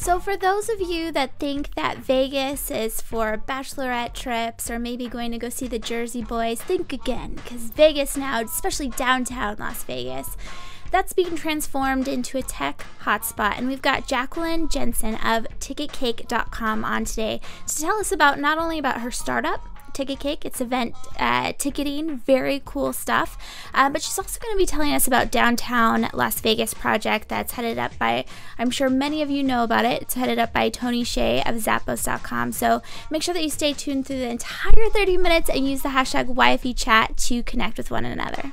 So for those of you that think that Vegas is for bachelorette trips or maybe going to go see the Jersey Boys, think again, because Vegas now, especially downtown Las Vegas, that's being transformed into a tech hotspot. And we've got Jacqueline Jensen of TicketCake.com on today to tell us about not only about her startup, Ticket Cake, it's event ticketing, very cool stuff, but she's also going to be telling us about downtown Las Vegas project that's headed up by, I'm sure many of you know about it, it's headed up by Tony Shea of Zappos.com. So make sure that you stay tuned through the entire 30 minutes and use the hashtag YFEchat to connect with one another.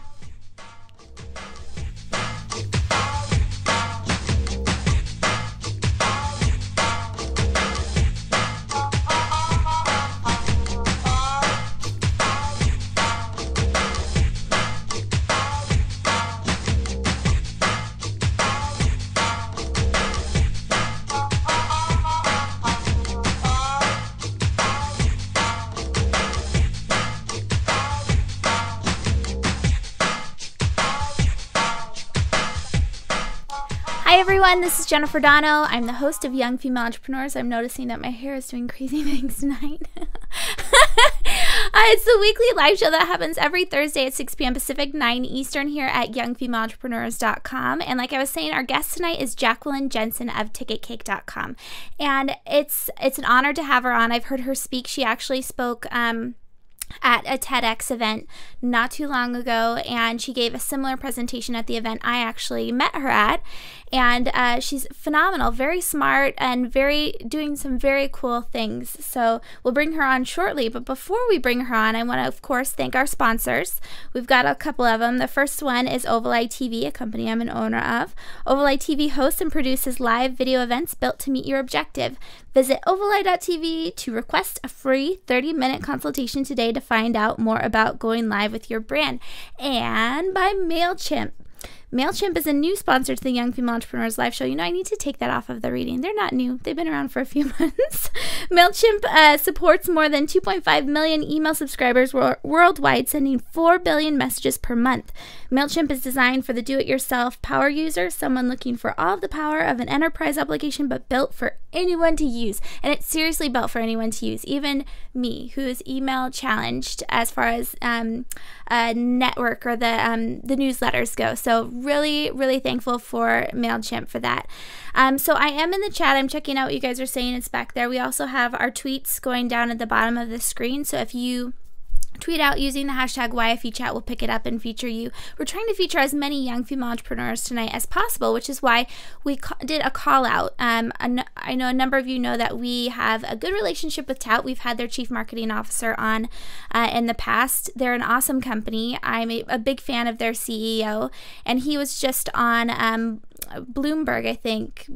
Hi everyone, this is Jennifer Dono. I'm the host of Young Female Entrepreneurs. I'm noticing that my hair is doing crazy things tonight. It's the weekly live show that happens every Thursday at 6 p.m. Pacific, 9 Eastern here at youngfemaleentrepreneurs.com. And like I was saying, our guest tonight is Jacqueline Jensen of TicketCake.com. And it's an honor to have her on. I've heard her speak. She actually spoke at a TEDx event not too long ago, and she gave a similar presentation at the event I actually met her at. And she's phenomenal, very smart, and doing some very cool things. So we'll bring her on shortly. But before we bring her on, I want to, of course, thank our sponsors. We've got a couple of them. The first one is Ovaleye TV, a company I'm an owner of. Ovaleye TV hosts and produces live video events built to meet your objective. Visit ovaleye.tv to request a free 30-minute consultation today to find out more about going live with your brand. And by MailChimp. MailChimp is a new sponsor to the Young Female Entrepreneurs Live Show. You know, I need to take that off of the reading. They're not new. They've been around for a few months. MailChimp supports more than 2.5 million email subscribers worldwide, sending 4 billion messages per month. MailChimp is designed for the do-it-yourself power user, someone looking for all of the power of an enterprise application, but built for anyone to use. And it's seriously built for anyone to use, even me, who is email challenged as far as a network or the newsletters go. So really, really thankful for MailChimp for that. So I am in the chat. I'm checking out what you guys are saying. It's back there. We also have our tweets going down at the bottom of the screen. So if you tweet out using the hashtag YFEchat, we'll pick it up and feature you. We're trying to feature as many young female entrepreneurs tonight as possible, which is why we did a call out. I know a number of you know that we have a good relationship with Tout. We've had their chief marketing officer on in the past. They're an awesome company. I'm a big fan of their CEO, and he was just on Bloomberg, I think,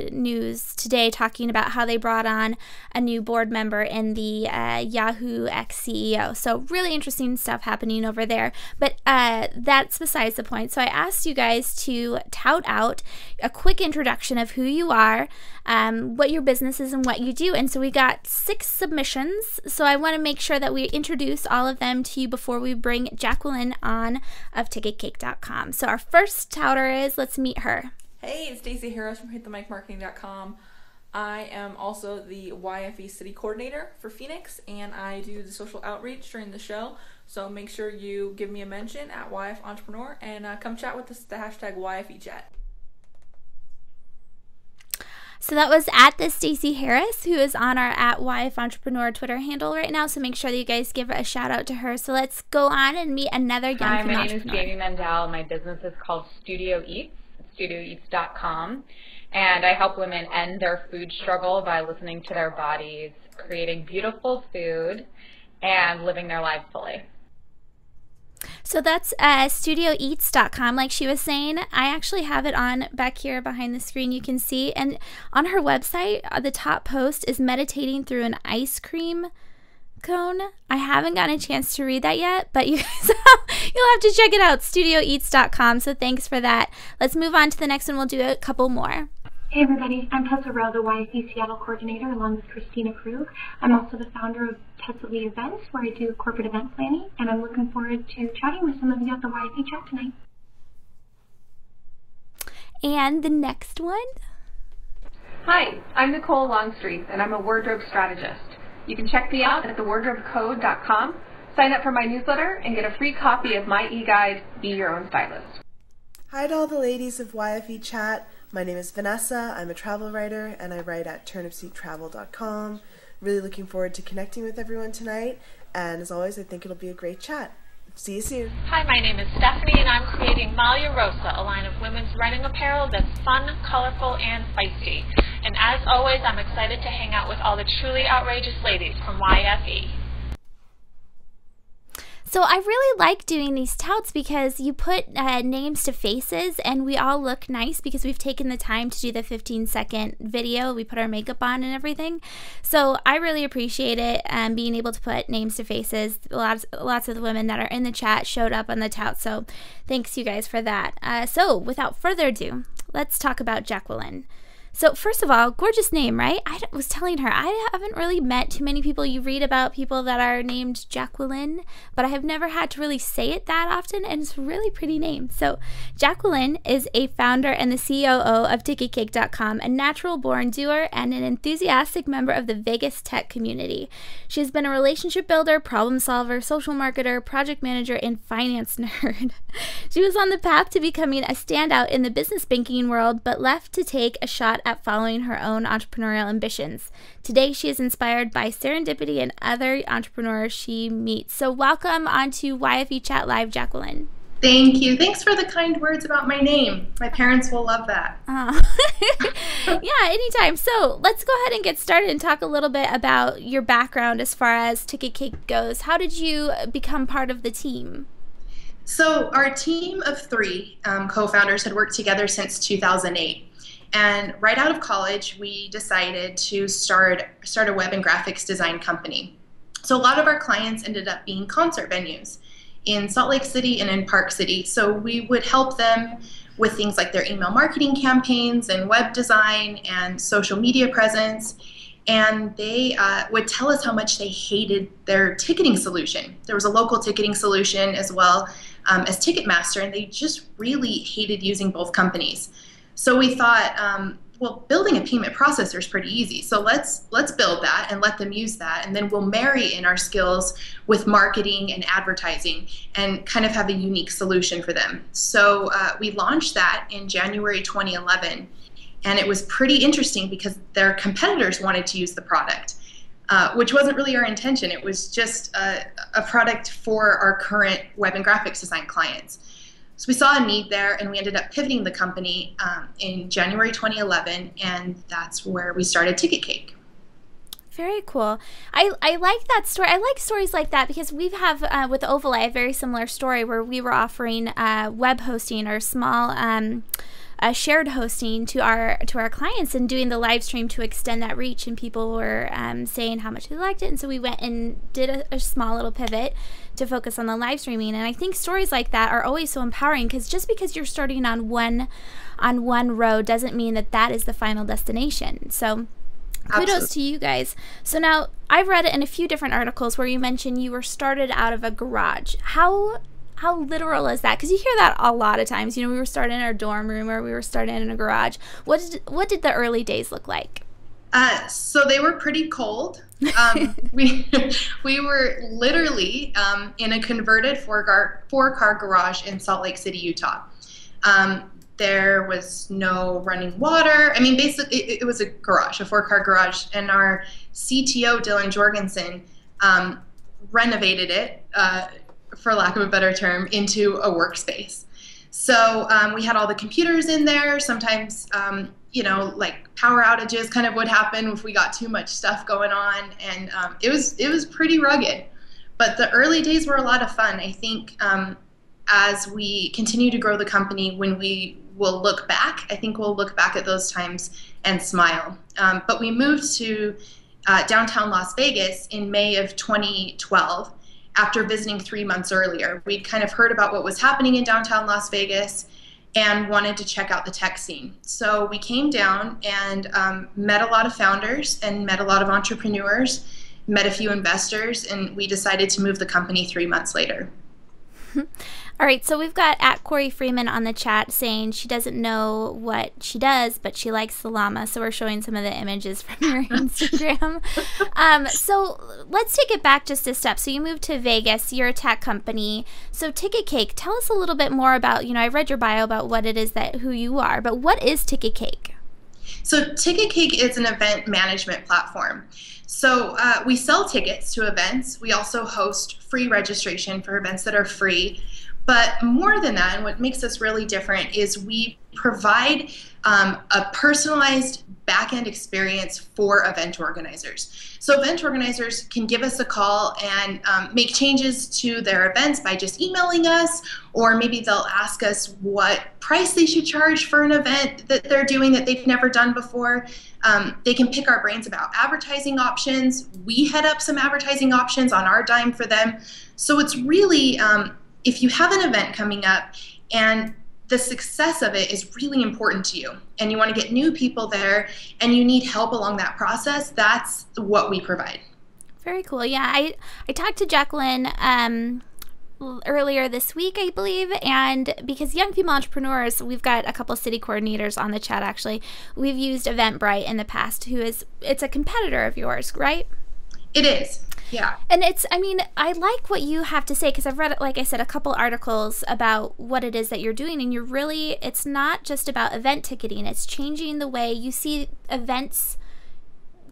news today, talking about how they brought on a new board member in the Yahoo ex-CEO. So really interesting stuff happening over there. But that's besides the point. So I asked you guys to tout out a quick introduction of who you are, what your business is, and what you do. And so we got 6 submissions. So I want to make sure that we introduce all of them to you before we bring Jacqueline on of TicketCake.com. So our first touter is, let's meet her. Hey, it's Stacey Harris from HitTheMicMarketing.com. I am also the YFE City Coordinator for Phoenix, and I do the social outreach during the show. So make sure you give me a mention at YF Entrepreneur and come chat with us, the hashtag YFEchat. So that was at the Stacey Harris, who is on our at YF Entrepreneur Twitter handle right now. So make sure that you guys give a shout out to her. So let's go on and meet another young female entrepreneur. Hi, my name is Jamie Mendel. My business is called Studio Eats. StudioEats.com, and I help women end their food struggle by listening to their bodies, creating beautiful food, and living their lives fully. So that's StudioEats.com, like she was saying. I actually have it on back here behind the screen, you can see, and on her website, the top post is meditating through an ice cream cone. I haven't gotten a chance to read that yet, but you guys you'll have to check it out, StudioEats.com. So thanks for that. Let's move on to the next one. We'll do a couple more. Hey everybody, I'm Tessa Rowe, the YFE Seattle coordinator, along with Christina Krug. I'm also the founder of Tessa Lee Events, where I do corporate event planning, and I'm looking forward to chatting with some of you at the YFE chat tonight. And the next one? Hi, I'm Nicole Longstreet, and I'm a wardrobe strategist. You can check me out at thewardrobecode.com, sign up for my newsletter, and get a free copy of my e-guide, Be Your Own Stylist. Hi to all the ladies of YFE Chat. My name is Vanessa. I'm a travel writer, and I write at turnipseattravel.com. Really looking forward to connecting with everyone tonight, and as always, I think it'll be a great chat. See you soon. Hi, my name is Stephanie, and I'm creating Malia Rosa, a line of women's running apparel that's fun, colorful, and feisty. And as always, I'm excited to hang out with all the truly outrageous ladies from YFE. So I really like doing these touts because you put names to faces and we all look nice because we've taken the time to do the 15-second video. We put our makeup on and everything. So I really appreciate it, being able to put names to faces. Lots of the women that are in the chat showed up on the tout, so thanks you guys for that. So without further ado, let's talk about Jacqueline. So first of all, gorgeous name, right? I was telling her, I haven't really met too many people. You read about people that are named Jacqueline, but I have never had to really say it that often, and it's a really pretty name. So Jacqueline is a founder and the COO of TicketCake.com, a natural-born doer and an enthusiastic member of the Vegas tech community. She has been a relationship builder, problem solver, social marketer, project manager, and finance nerd. She was on the path to becoming a standout in the business banking world, but left to take a shot at following her own entrepreneurial ambitions. Today, she is inspired by serendipity and other entrepreneurs she meets. So welcome onto YFE Chat Live, Jacqueline. Thank you. Thanks for the kind words about my name. My parents will love that. Yeah, anytime. So let's go ahead and get started and talk a little bit about your background as far as Ticket Cake goes. How did you become part of the team? So our team of three co-founders had worked together since 2008. And right out of college, we decided to start a web and graphics design company. So a lot of our clients ended up being concert venues in Salt Lake City and in Park City. So we would help them with things like their email marketing campaigns and web design and social media presence. And they would tell us how much they hated their ticketing solution. There was a local ticketing solution as well as Ticketmaster, and they just really hated using both companies. So we thought, well, building a payment processor is pretty easy. So let's build that and let them use that, and then we'll marry in our skills with marketing and advertising and kind of have a unique solution for them. So we launched that in January 2011, and it was pretty interesting because their competitors wanted to use the product, which wasn't really our intention. It was just a product for our current web and graphics design clients. So we saw a need there, and we ended up pivoting the company in January 2011, and that's where we started Ticket Cake. Very cool. I like that story. I like stories like that because we have, with Ovalite, a very similar story where we were offering web hosting or small shared hosting to our clients and doing the live stream to extend that reach, and people were saying how much they liked it, and so we went and did a small little pivot to focus on the live streaming. And I think stories like that are always so empowering, because just because you're starting on one road doesn't mean that that is the final destination. So kudos to you guys. So now I've read it in a few different articles where you mentioned you were started out of a garage. How literal is that? Because you hear that a lot of times. You know, we were starting in our dorm room or we were starting in a garage. What did the early days look like? So they were pretty cold. We were literally in a converted four-car garage in Salt Lake City, Utah. There was no running water. I mean, basically, it was a garage, a four-car garage, and our CTO, Dylan Jorgensen, renovated it, for lack of a better term, into a workspace. So we had all the computers in there. Sometimes, you know, like power outages kind of would happen if we got too much stuff going on, and it was pretty rugged. But the early days were a lot of fun. I think as we continue to grow the company, when we will look back, I think we'll look back at those times and smile. But we moved to downtown Las Vegas in May of 2012 after visiting 3 months earlier. We'd kind of heard about what was happening in downtown Las Vegas and wanted to check out the tech scene. So we came down and met a lot of founders and met a lot of entrepreneurs, met a few investors, and we decided to move the company 3 months later. All right, so we've got at Corey Freeman on the chat saying she doesn't know what she does, but she likes the llama. So we're showing some of the images from your Instagram. So let's take it back just a step. So you moved to Vegas. You're a tech company. So Ticket Cake, tell us a little bit more about, I read your bio about what it is who you are, but what is Ticket Cake? So Ticket Cake is an event management platform. So we sell tickets to events. We also host free registration for events that are free. But more than that, and what makes us really different, is we provide a personalized back-end experience for event organizers. So event organizers can give us a call and make changes to their events by just emailing us, or maybe they'll ask us what price they should charge for an event that they're doing that they've never done before. They can pick our brains about advertising options. We head up some advertising options on our dime for them. So it's really, if you have an event coming up and the success of it is really important to you and you want to get new people there and you need help along that process, that's what we provide. Very cool. Yeah, I talked to Jacqueline earlier this week, I believe, and because Young Female Entrepreneurs, we've got a couple city coordinators on the chat actually. We've used Eventbrite in the past, it's a competitor of yours, right? It is. Yeah. And I like what you have to say, because I've read, like I said, a couple articles about what it is that you're doing, and it's not just about event ticketing, it's changing the way you see events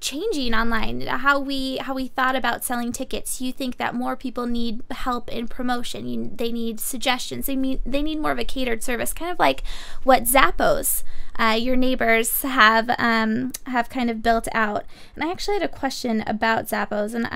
changing online, how we thought about selling tickets. You think that more people need help in promotion, they need suggestions, they need more of a catered service, kind of like what Zappos, your neighbors have kind of built out. And I actually had a question about Zappos, and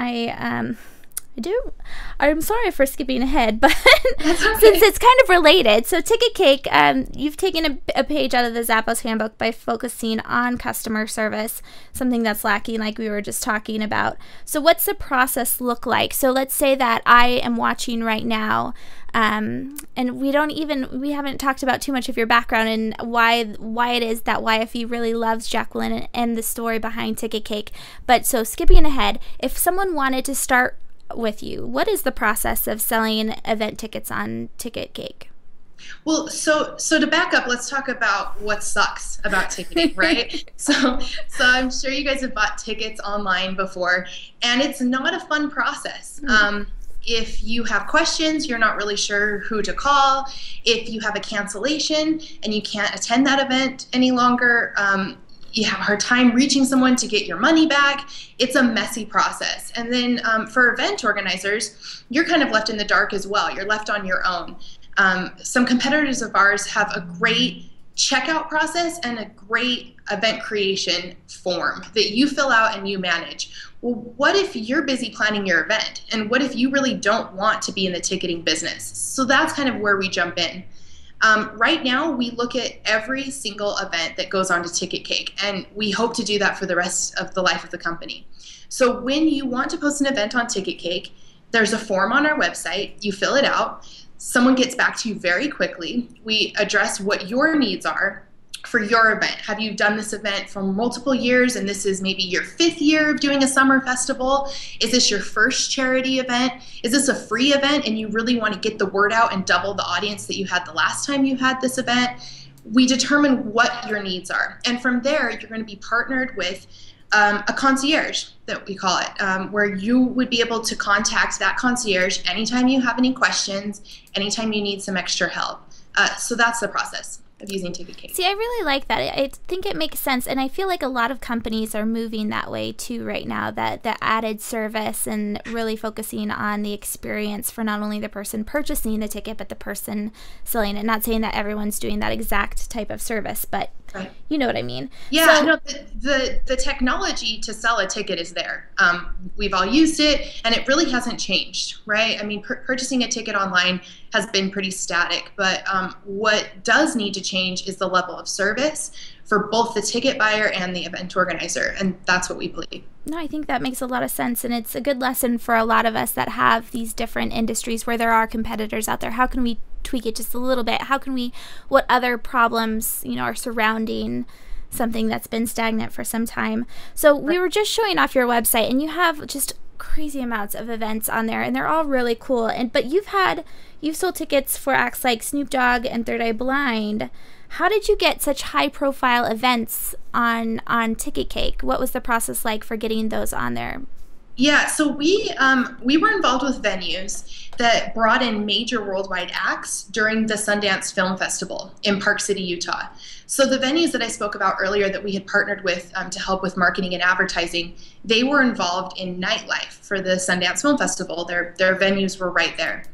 I'm sorry for skipping ahead, but since it's kind of related. So Ticket Cake, you've taken a page out of the Zappos handbook by focusing on customer service, something that's lacking like we were just talking about. So what's the process look like? So let's say that I am watching right now, and we haven't talked about too much of your background and why it is that YFE really loves Jacqueline and the story behind Ticket Cake. But so skipping ahead, if someone wanted to start with you, what is the process of selling event tickets on Ticket Cake? Well, so to back up, let's talk about what sucks about ticketing, right? So I'm sure you guys have bought tickets online before, and it's not a fun process. If you have questions, you're not really sure who to call. If you have a cancellation and you can't attend that event any longer, you have a hard time reaching someone to get your money back. It's a messy process. And then for event organizers, you're kind of left in the dark as well. You're left on your own. Some competitors of ours have a great checkout process and a great event creation form that you fill out and you manage. Well, what if you're busy planning your event? And what if you really don't want to be in the ticketing business? So that's kind of where we jump in. Right now, we look at every single event that goes onto Ticket Cake, and we hope to do that for the rest of the life of the company. So when you want to post an event on Ticket Cake, there's a form on our website. You fill it out. Someone gets back to you very quickly. We address what your needs are for your event. Have you done this event for multiple years and this is maybe your 5th year of doing a summer festival? Is this your first charity event? Is this a free event and you really want to get the word out and double the audience that you had the last time you had this event? We determine what your needs are. And from there, you're going to be partnered with a concierge, that we call it, where you would be able to contact that concierge anytime you have any questions, anytime you need some extra help. So that's the process of using Ticket Cake. See, I really like that. I think it makes sense, and I feel like a lot of companies are moving that way too right now, that the added service and really focusing on the experience for not only the person purchasing the ticket, but the person selling it. Not saying that everyone's doing that exact type of service, but right. You know what I mean. Yeah, so, no, the technology to sell a ticket is there. We've all used it, and it really hasn't changed, right? I mean, purchasing a ticket online has been pretty static, but what does need to change is the level of service for both the ticket buyer and the event organizer, and that's what we believe. No, I think that makes a lot of sense, and it's a good lesson for a lot of us that have these different industries where there are competitors out there. How can we tweak it just a little bit? How can we, what other problems, are surrounding something that's been stagnant for some time? So we were just showing off your website, and you have just crazy amounts of events on there, and they're all really cool. But you've sold tickets for acts like Snoop Dogg and Third Eye Blind. How did you get such high profile events on Ticket Cake? What was the process like for getting those on there? Yeah, so we were involved with venues that brought in major worldwide acts during the Sundance Film Festival in Park City, Utah. So the venues that I spoke about earlier that we had partnered with to help with marketing and advertising, they were involved in nightlife for the Sundance Film Festival. Their venues were right there.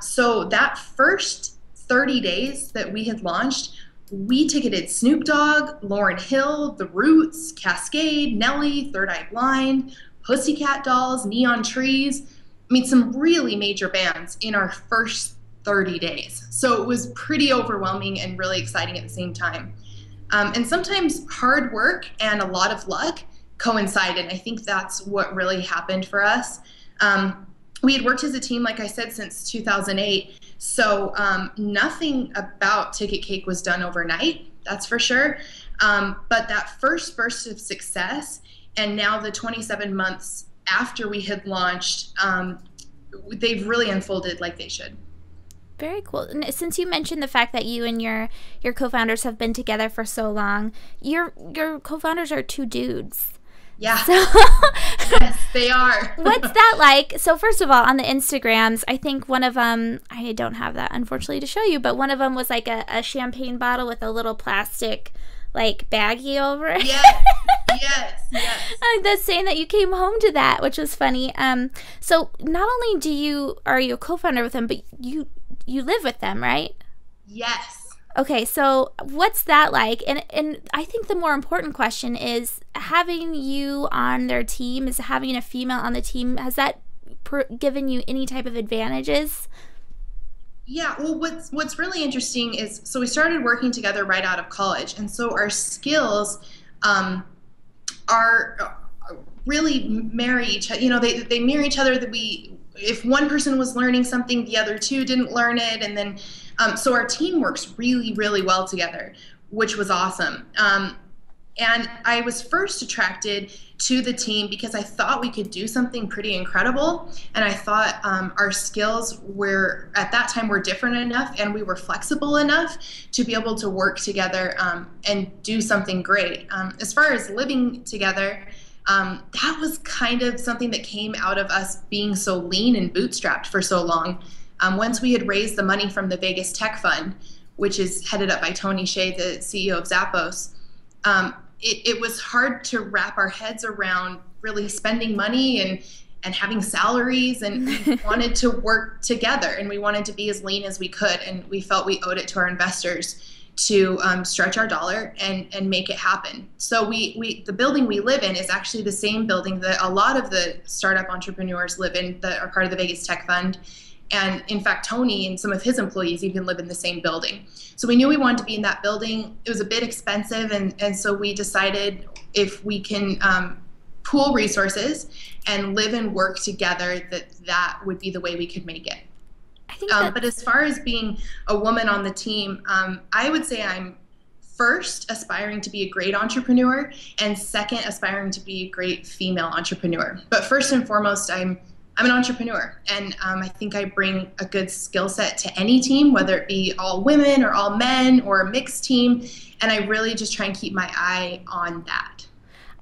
So that first 30 days that we had launched, we ticketed Snoop Dogg, Lauryn Hill, The Roots, Cascade, Nelly, Third Eye Blind, Pussycat Dolls, Neon Trees. I mean, some really major bands in our first 30 days. So it was pretty overwhelming and really exciting at the same time. And sometimes hard work and a lot of luck coincided. I think that's what really happened for us. We had worked as a team, like I said, since 2008. So nothing about Ticket Cake was done overnight, that's for sure. But that first burst of success, and now the 27 months after we had launched, they've really unfolded like they should. Very cool. And since you mentioned the fact that you and your co-founders have been together for so long, your co-founders are two dudes. Yeah. So yes, they are. What's that like? So first of all, on the Instagrams, I think one of them, I don't have that unfortunately to show you, but one of them was like a champagne bottle with a little plastic like baggie over it. Yes, yes. That's saying that you came home to that, which was funny. So not only are you a co-founder with them, but you live with them, right? Yes. Okay, so what's that like? And I think the more important question is having you on their team, is having a female on the team, has that given you any type of advantages? Yeah, well, what's really interesting is, so we started working together right out of college, and so our skills are really marry each other. You know, they mirror each other. That if one person was learning something, the other two didn't learn it, and then so our team works really, really well together, which was awesome. And I was first attracted to the team because I thought we could do something pretty incredible, and I thought our skills were, at that time, were different enough, and we were flexible enough to be able to work together and do something great. As far as living together, that was kind of something that came out of us being so lean and bootstrapped for so long. Once we had raised the money from the Vegas Tech Fund, which is headed up by Tony Hsieh, the CEO of Zappos, it was hard to wrap our heads around really spending money and having salaries, and we wanted to work together, and we wanted to be as lean as we could, and we felt we owed it to our investors to stretch our dollar and make it happen. So the building we live in is actually the same building that a lot of the startup entrepreneurs live in that are part of the Vegas Tech Fund. And in fact, Tony and some of his employees even live in the same building. So we knew we wanted to be in that building. It was a bit expensive, and so we decided if we can pool resources and live and work together, that would be the way we could make it. I think but as far as being a woman on the team, I would say I'm first aspiring to be a great entrepreneur, and second aspiring to be a great female entrepreneur. But first and foremost, I'm an entrepreneur, and I think I bring a good skill set to any team, whether it be all women or all men or a mixed team, and I really just try and keep my eye on that.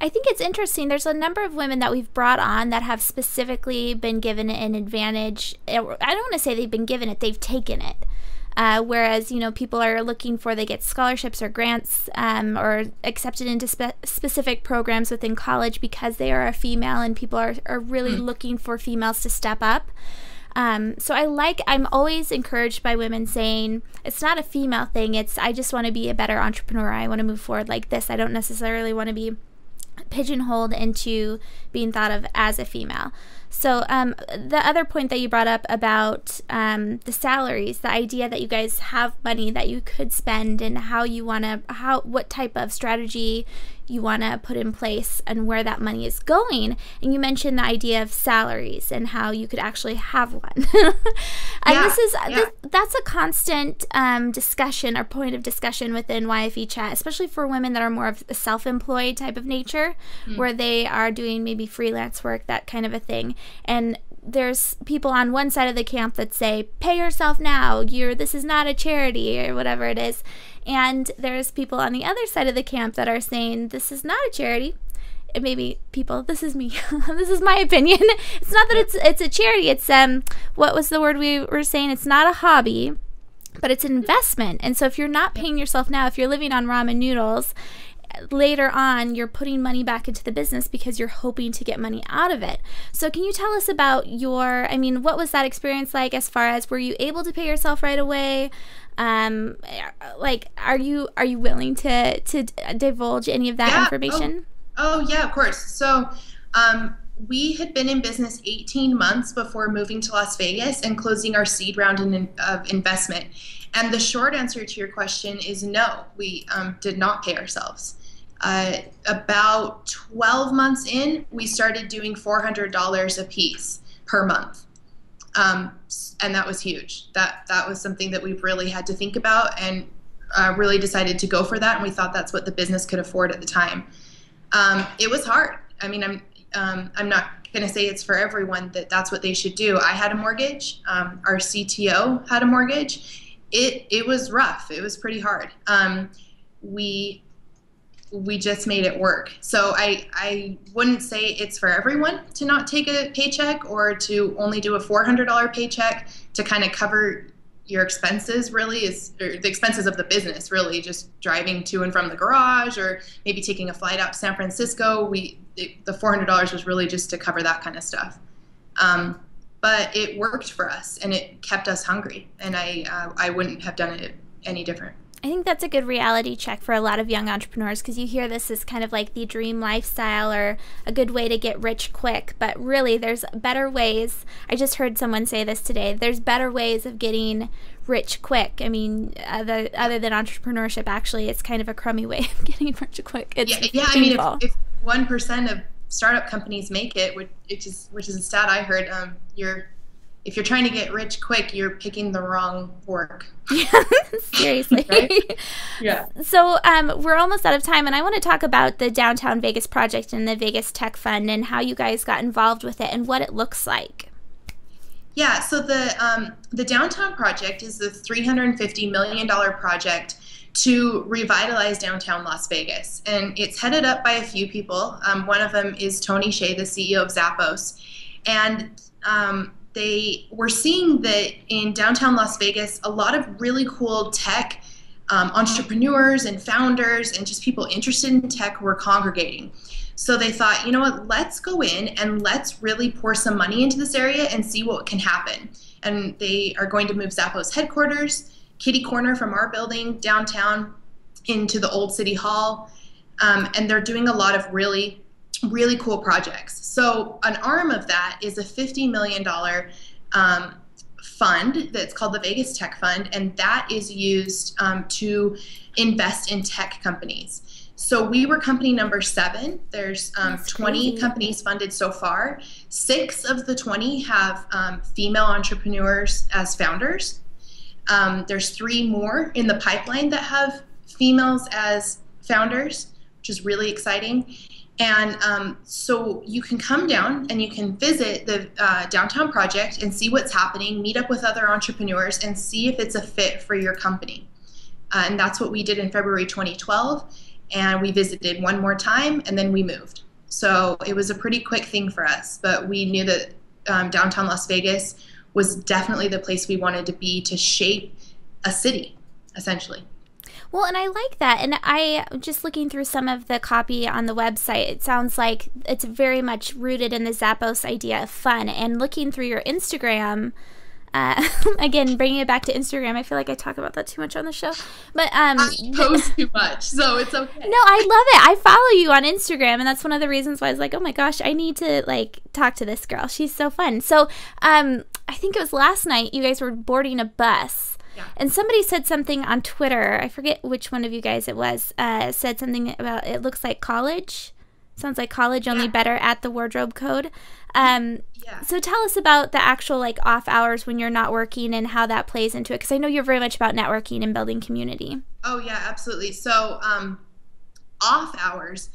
I think it's interesting. There's a number of women that we've brought on that have specifically been given an advantage. I don't want to say they've been given it, they've taken it. Whereas, you know, people are looking for, they get scholarships or grants or accepted into specific programs within college because they are a female, and people are really looking for females to step up. So I'm always encouraged by women saying, it's not a female thing, it's, I just want to be a better entrepreneur. I want to move forward like this. I don't necessarily want to be pigeonholed into being thought of as a female. So the other point that you brought up about the salaries, the idea that you guys have money that you could spend, and how you want to, what type of strategy you want to put in place and where that money is going. And you mentioned the idea of salaries and how you could actually have one. And that's a constant discussion or point of discussion within YFE chat, especially for women that are more of a self-employed type of nature, where they are doing maybe freelance work, that kind of a thing. And there's people on one side of the camp that say, pay yourself now, this is not a charity, or whatever it is. And there's people on the other side of the camp that are saying, this is not a charity. It may be people, this is me, this is my opinion. It's not that it's a charity, it's, what was the word we were saying? It's not a hobby, but it's an investment. And so if you're not paying yourself now, if you're living on ramen noodles, later on you're putting money back into the business because you're hoping to get money out of it. So can you tell us about what was that experience like, as far as, were you able to pay yourself right away? Are you willing to divulge any of that information? Oh yeah, of course. So we had been in business 18 months before moving to Las Vegas and closing our seed round of investment. And the short answer to your question is no, we did not pay ourselves. About 12 months in, we started doing $400 a piece per month. And that was huge. That was something that we really had to think about, and really decided to go for that. And we thought that's what the business could afford at the time. It was hard. I mean, I'm not going to say it's for everyone that's what they should do. I had a mortgage. Our CTO had a mortgage. It was rough. It was pretty hard. We just made it work. So I wouldn't say it's for everyone to not take a paycheck, or to only do a $400 paycheck to kind of cover your expenses, or the expenses of the business, really, just driving to and from the garage, or maybe taking a flight out to San Francisco. The $400 was really just to cover that kind of stuff. But it worked for us, and it kept us hungry, and I wouldn't have done it any different. I think that's a good reality check for a lot of young entrepreneurs, because you hear this as kind of like the dream lifestyle or a good way to get rich quick, but really there's better ways. I just heard someone say this today. There's better ways of getting rich quick. I mean, other than entrepreneurship, actually, it's kind of a crummy way of getting rich quick. It's I mean, if 1% of startup companies make it, which is a stat I heard, if you're trying to get rich quick, you're picking the wrong work. Seriously. Right? Yeah. So we're almost out of time, and I want to talk about the Downtown Vegas project and the Vegas Tech Fund, and how you guys got involved with it and what it looks like. Yeah, so the Downtown project is the $350 million project to revitalize downtown Las Vegas. And it's headed up by a few people. One of them is Tony Hsieh, the CEO of Zappos. And they were seeing that in downtown Las Vegas, a lot of really cool tech entrepreneurs and founders and just people interested in tech were congregating. So they thought, you know what, let's go in and let's really pour some money into this area and see what can happen. And they are going to move Zappos headquarters, kitty corner from our building downtown into the old city hall. And they're doing a lot of really cool projects. So an arm of that is a $50 million fund that's called the Vegas Tech Fund, and that is used to invest in tech companies. So we were company number 7. There's 20 companies funded so far. 6 of the 20 have female entrepreneurs as founders. There's 3 more in the pipeline that have females as founders, which is really exciting. And so you can come down and you can visit the downtown project and see what's happening, meet up with other entrepreneurs, and see if it's a fit for your company. And that's what we did in February 2012. And we visited one more time, and then we moved. So it was a pretty quick thing for us, but we knew that downtown Las Vegas was definitely the place we wanted to be to shape a city, essentially. Well, and I like that. And I just looking through some of the copy on the website, it sounds like it's very much rooted in the Zappos idea of fun. And looking through your Instagram, again, bringing it back to Instagram, I feel like I talk about that too much on the show. But I post too much, so it's okay. No, I love it. I follow you on Instagram, and that's one of the reasons why I was like, oh my gosh, I need to talk to this girl. She's so fun. So I think it was last night you guys were boarding a bus. And somebody said something on Twitter, I forget which one of you guys it was, said something about it looks like college. Sounds like college, only better at the Wardrobe Code. So tell us about the actual like off hours when you're not working and how that plays into it, because I know you're very much about networking and building community. Oh yeah, absolutely. So off hours,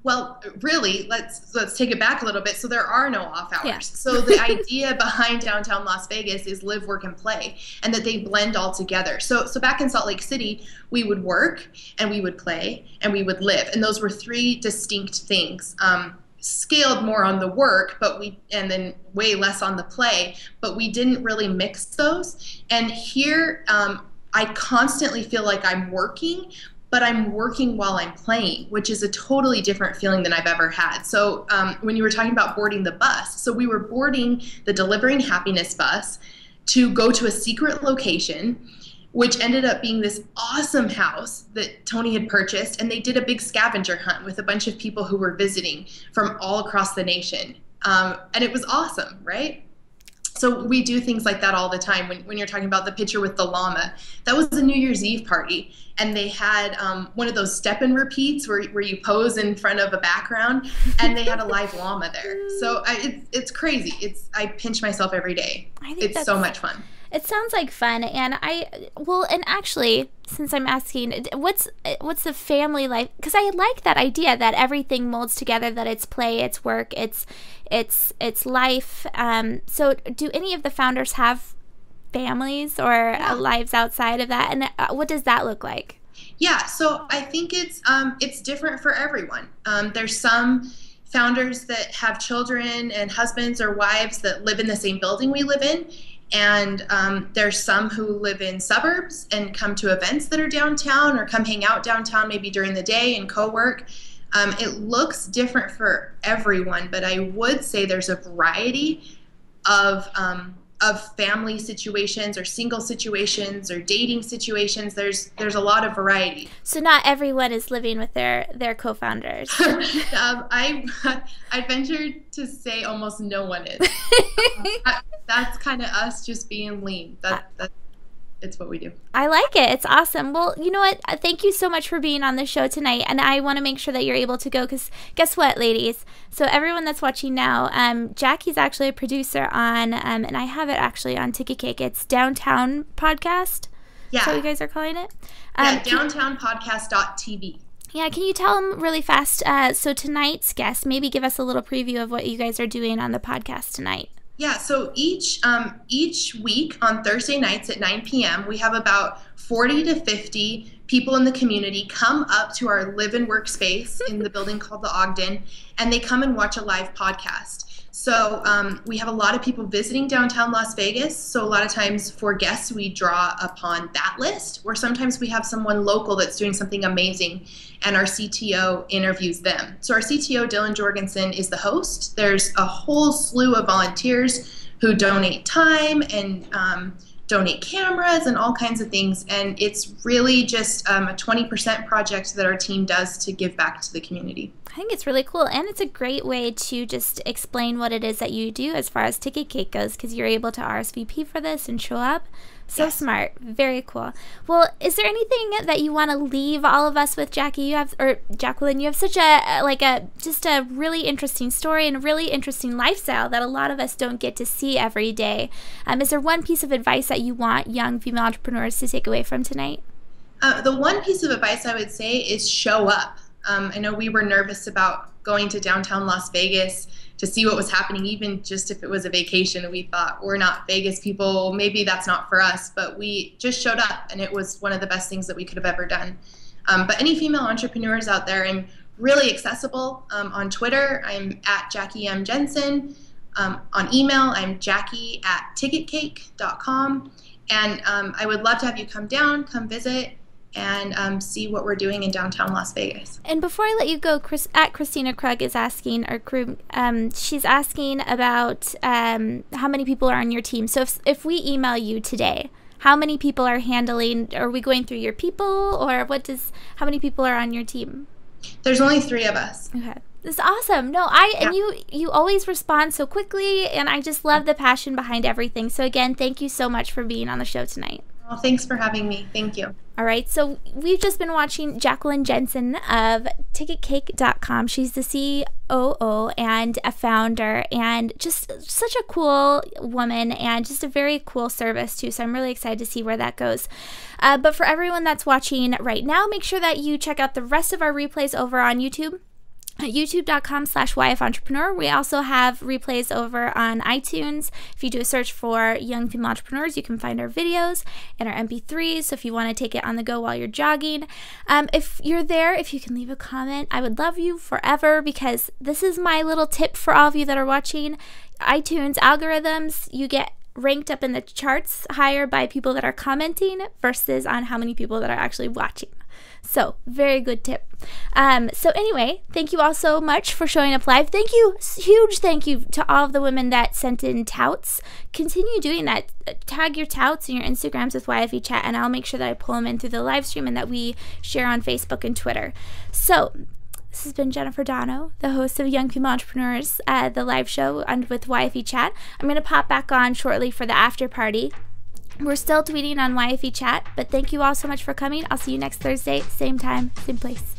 well, really, let's take it back a little bit. So there are no off hours. Yeah. So the idea behind downtown Las Vegas is live, work, and play, and that they blend all together. So back in Salt Lake City, we would work and we would play and we would live, and those were three distinct things. Scaled more on the work, and then way less on the play, but we didn't really mix those. And here, I constantly feel like I'm working, but I'm working while I'm playing, which is a totally different feeling than I've ever had. So when you were talking about boarding the bus, so we were boarding the Delivering Happiness bus to go to a secret location, which ended up being this awesome house that Tony had purchased, and they did a big scavenger hunt with a bunch of people who were visiting from all across the nation. And it was awesome, right? So we do things like that all the time. When you're talking about the picture with the llama, that was a New Year's Eve party, and they had one of those step and repeats where you pose in front of a background, and they had a live llama there. So it's crazy. I pinch myself every day. It's so much fun. It sounds like fun, and and actually, since I'm asking, what's the family life? Because I like that idea that everything molds together, that it's play, it's work, it's life. So do any of the founders have families or lives outside of that, and what does that look like? Yeah, so I think it's different for everyone. There's some founders that have children and husbands or wives that live in the same building we live in. And there's some who live in suburbs and come to events that are downtown or come hang out downtown maybe during the day and co-work. It looks different for everyone, but I would say there's a variety of family situations or single situations or dating situations. There's a lot of variety. So not everyone is living with their co-founders. I'd venture to say almost no one is. That's kind of us just being lean. It's what we do. I like it. It's awesome. Well, you know what? Thank you so much for being on the show tonight. And I want to make sure that you're able to go, because guess what, ladies? So everyone that's watching now, Jackie's actually a producer on, and I have it actually on Ticket Cake. It's Downtown Podcast. Yeah. That's what you guys are calling it? downtownpodcast.tv. Yeah, can you tell them really fast? So tonight's guest, maybe give us a little preview of what you guys are doing on the podcast tonight. Yeah, so each week on Thursday nights at 9 p.m., we have about 40 to 50 people in the community come up to our live and work space in the building called the Ogden, and they come and watch a live podcast. So we have a lot of people visiting downtown Las Vegas. So a lot of times for guests, we draw upon that list, or sometimes we have someone local that's doing something amazing, and our CTO interviews them. So our CTO, Dylan Jorgensen, is the host. There's a whole slew of volunteers who donate time and donate cameras and all kinds of things. And it's really just a 20% project that our team does to give back to the community. I think it's really cool, and it's a great way to just explain what it is that you do as far as Ticket Cake goes, because you're able to RSVP for this and show up. So yes. Smart. Very cool. Well, is there anything that you want to leave all of us with, Jackie? Jacqueline, you have such just a really interesting story and a really interesting lifestyle that a lot of us don't get to see every day. Is there one piece of advice that you want young female entrepreneurs to take away from tonight? The one piece of advice I would say is show up. I know we were nervous about going to downtown Las Vegas to see what was happening, even just if it was a vacation. We thought, we're not Vegas people, maybe that's not for us, but we just showed up, and it was one of the best things that we could have ever done. But any female entrepreneurs out there, I'm really accessible on Twitter. I'm at Jackie M. Jensen. On email, I'm jackie@ticketcake.com. And I would love to have you come down, come visit, and see what we're doing in downtown Las Vegas. And before I let you go, Christina Krug is asking, she's asking about how many people are on your team. So if we email you today, how many people are we going through your people, or how many people are on your team? There's only 3 of us. Okay. It's awesome. No, and you always respond so quickly, and I just love the passion behind everything. So again, thank you so much for being on the show tonight. Well, thanks for having me. Thank you. All right, so we've just been watching Jacqueline Jensen of TicketCake.com. She's the COO and a founder, and just such a cool woman, and just a very cool service too. So I'm really excited to see where that goes. But for everyone that's watching right now, make sure that you check out the rest of our replays over on YouTube. youtube.com/YFentrepreneur. We also have replays over on iTunes. If you do a search for Young Female Entrepreneurs, you can find our videos and our MP3s. So if you want to take it on the go while you're jogging, if you're there, if you can leave a comment, I would love you forever, because this is my little tip for all of you that are watching. iTunes algorithms, you get ranked up in the charts higher by people that are commenting versus on how many people that are actually watching. So, very good tip. So anyway, thank you all so much for showing up live. Thank you, huge thank you to all of the women that sent in touts. Continue doing that. Tag your touts and your Instagrams with YFE Chat, and I'll make sure that I pull them in through the live stream and that we share on Facebook and Twitter. So, this has been Jennifer Dono, the host of Young Female Entrepreneurs, the live show with YFE Chat. I'm going to pop back on shortly for the after party. We're still tweeting on YFE Chat, but thank you all so much for coming. I'll see you next Thursday, same time, same place.